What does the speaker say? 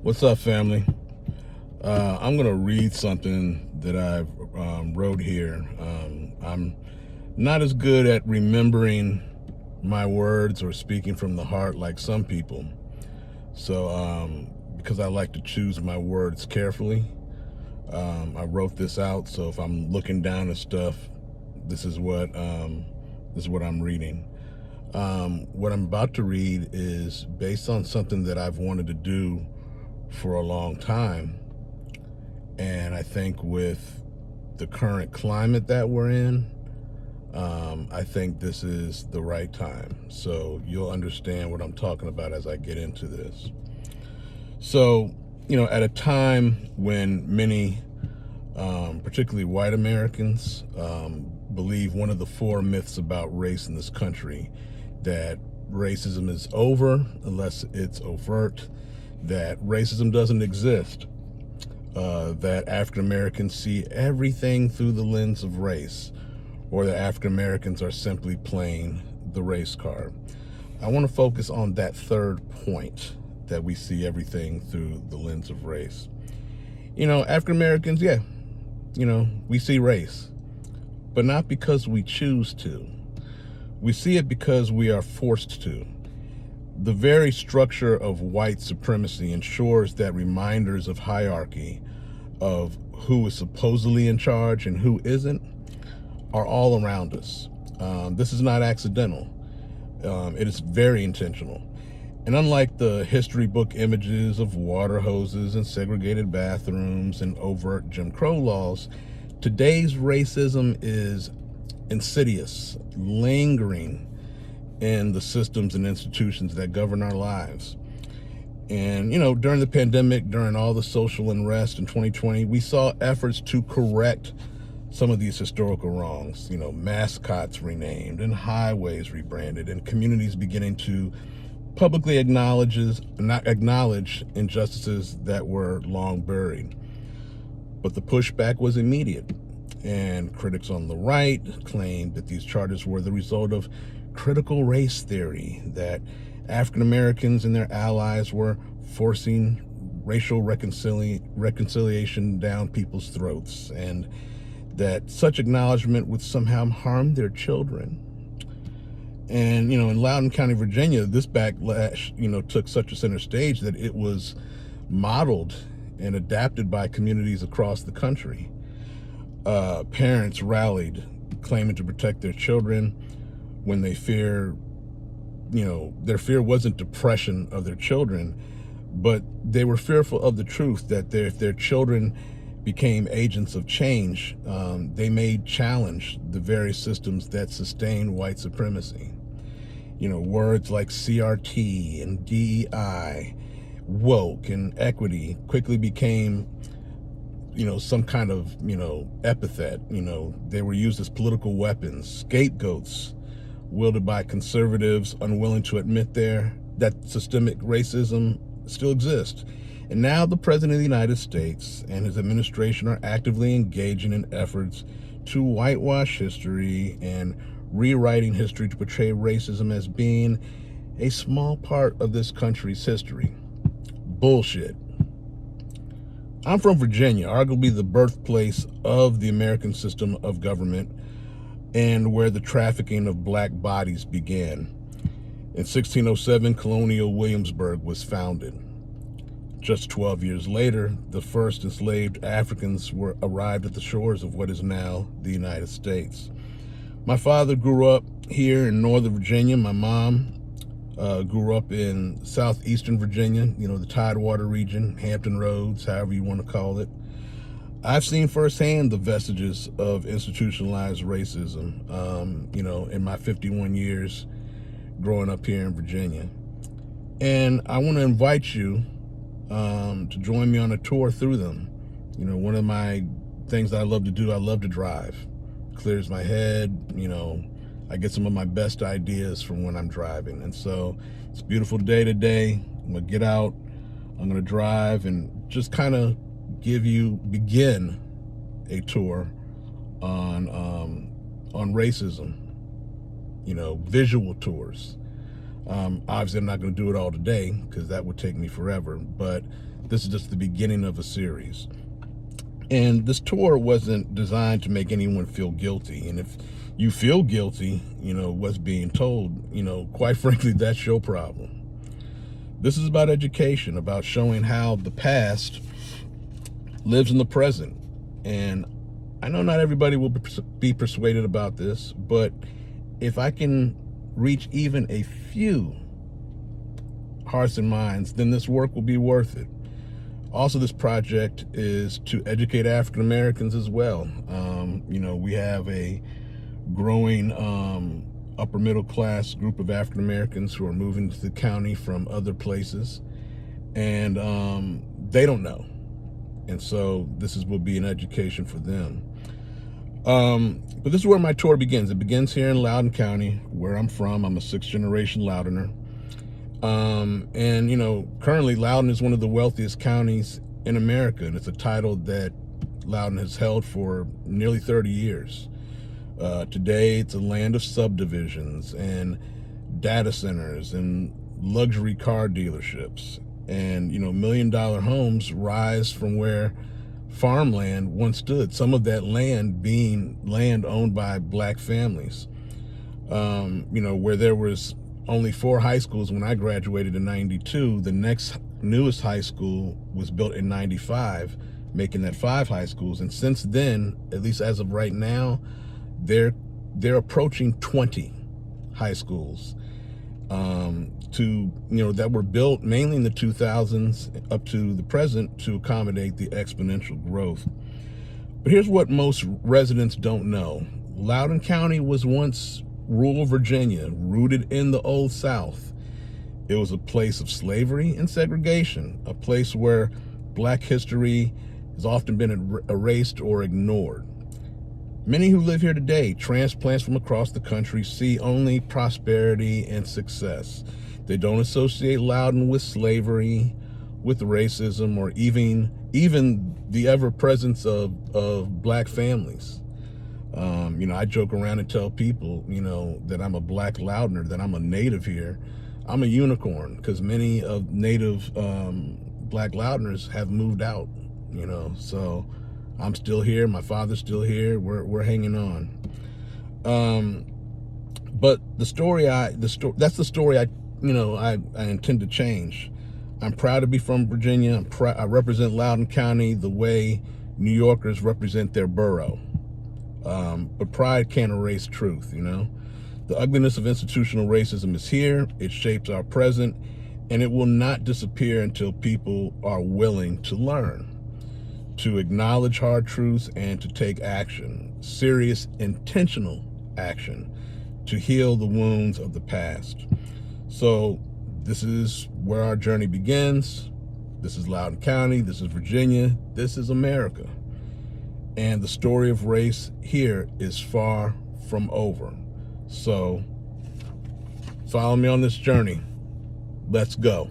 What's up, family? I'm going to read something that I've wrote here. I'm not as good at remembering my words or speaking from the heart like some people. So, because I like to choose my words carefully, I wrote this out. So if I'm looking down at stuff, this is what I'm reading. What I'm about to read is based on something that I've wanted to do for a long time. And I think with the current climate that we're in, I think this is the right time. So you'll understand what I'm talking about as I get into this. So, at a time when many, particularly white Americans, believe one of the four myths about race in this country, that racism is over unless it's overt, that racism doesn't exist, that African Americans see everything through the lens of race, or that African Americans are simply playing the race card. I want to focus on that third point, that we see everything through the lens of race. African Americans, yeah, we see race, but not because we choose to. We see it because we are forced to. The very structure of white supremacy ensures that reminders of hierarchy, of who is supposedly in charge and who isn't, are all around us. This is not accidental. It is very intentional. And unlike the history book images of water hoses and segregated bathrooms and overt Jim Crow laws, today's racism is insidious, lingering in the systems and institutions that govern our lives. And, during the pandemic, during all the social unrest in 2020, we saw efforts to correct some of these historical wrongs, mascots renamed and highways rebranded and communities beginning to publicly acknowledge injustices that were long buried. But the pushback was immediate, and critics on the right claimed that these charges were the result of critical race theory, that African Americans and their allies were forcing racial reconciliation down people's throats, and that such acknowledgement would somehow harm their children. And, in Loudoun County, Virginia, this backlash, took such a center stage that it was modeled and adapted by communities across the country. Parents rallied, claiming to protect their children when their fear wasn't depression of their children, but they were fearful of the truth that if their children became agents of change, they may challenge the very systems that sustain white supremacy. Words like CRT and DEI, woke and equity quickly became, some kind of, epithet. They were used as political weapons, scapegoats wielded by conservatives unwilling to admit that systemic racism still exists. And now the President of the United States and his administration are actively engaging in efforts to whitewash history and rewriting history to portray racism as being a small part of this country's history. Bullshit. I'm from Virginia, arguably the birthplace of the American system of government and where the trafficking of black bodies began. In 1607, Colonial Williamsburg was founded. Just 12 years later, the first enslaved Africans arrived at the shores of what is now the United States. My father grew up here in Northern Virginia. My mom grew up in southeastern Virginia, the Tidewater region, Hampton Roads, however you want to call it. I've seen firsthand the vestiges of institutionalized racism, in my 51 years growing up here in Virginia. And I want to invite you to join me on a tour through them. One of my things that I love to do, I love to drive. Clears my head, I get some of my best ideas from when I'm driving. And so it's a beautiful day today. I'm gonna get out, I'm gonna drive and just kind of begin a tour on racism, visual tours. Obviously, I'm not going to do it all today because that would take me forever, but this is just the beginning of a series. And this tour wasn't designed to make anyone feel guilty. And if you feel guilty, what's being told, quite frankly, that's your problem. This is about education, about showing how the past lives in the present. And I know not everybody will be persuaded about this, but if I can reach even a few hearts and minds, then this work will be worth it. Also, this project is to educate African Americans as well. We have a growing upper middle class group of African Americans who are moving to the county from other places, and they don't know. And so this will be an education for them. But this is where my tour begins. It begins here in Loudoun County, where I'm from. I'm a 6th generation Loudoner. Currently Loudoun is one of the wealthiest counties in America, and it's a title that Loudoun has held for nearly 30 years. Today, it's a land of subdivisions and data centers and luxury car dealerships. And, $1 million homes rise from where farmland once stood, some of that land being land owned by black families. Where there was only 4 high schools when I graduated in 92, the next newest high school was built in 95, making that 5 high schools. And since then, at least as of right now, they're approaching 20 high schools that were built mainly in the 2000s up to the present to accommodate the exponential growth. But here's what most residents don't know. Loudoun County was once rural Virginia, rooted in the Old South. It was a place of slavery and segregation, a place where black history has often been erased or ignored. Many who live here today, transplants from across the country, see only prosperity and success. They don't associate Loudoun with slavery, with racism, or even the ever-presence of black families. I joke around and tell people, that I'm a black Loudoner, that I'm a native here. I'm a unicorn because many of native black Loudoners have moved out, so I'm still here. My father's still here. We're hanging on. But that's the story I intend to change. I'm proud to be from Virginia. I represent Loudoun County the way New Yorkers represent their borough. But pride can't erase truth, The ugliness of institutional racism is here. It shapes our present, and it will not disappear until people are willing to learn, to acknowledge hard truths, and to take action, serious, intentional action, to heal the wounds of the past. So this is where our journey begins. This is Loudoun County. This is Virginia. This is America. And the story of race here is far from over. So follow me on this journey. Let's go.